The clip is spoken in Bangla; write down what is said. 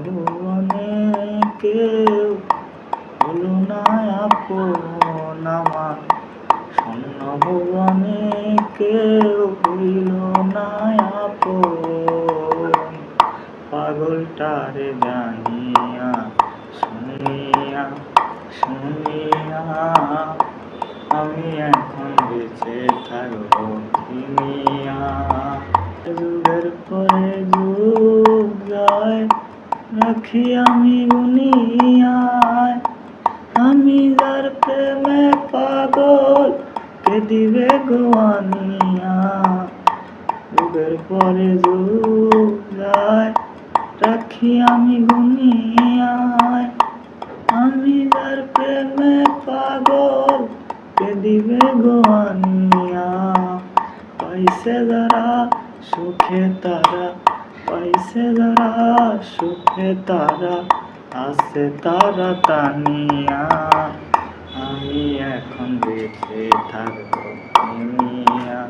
ভুবনে কেউ হলো না আপন আমার, স্বর্ণ ভুবনে কেউ হইল না আপন। পাগলটারে জানিয়া শুনিয়া শুনিয়া আমি এখন বেঁচে থাকবো কিনিয়া। যুগের পরে যুগ যায় রাখি আমি গুনিয়ায়, আমি যার প্রেমে পাগল কে দিবে গোয়ানিয়া। যুগের পরে যুগ যায় রাখি আমি গুনিয়ায়, আমি যার প্রেমে পাগল কে দিবে গোয়ানিয়া। পাইছে যারা সুখে তারা, পাইছে যারা সুখে তারা, আছে তারা তানিয়া। আমি এখন বেঁচে থাকবো দুনিয়া।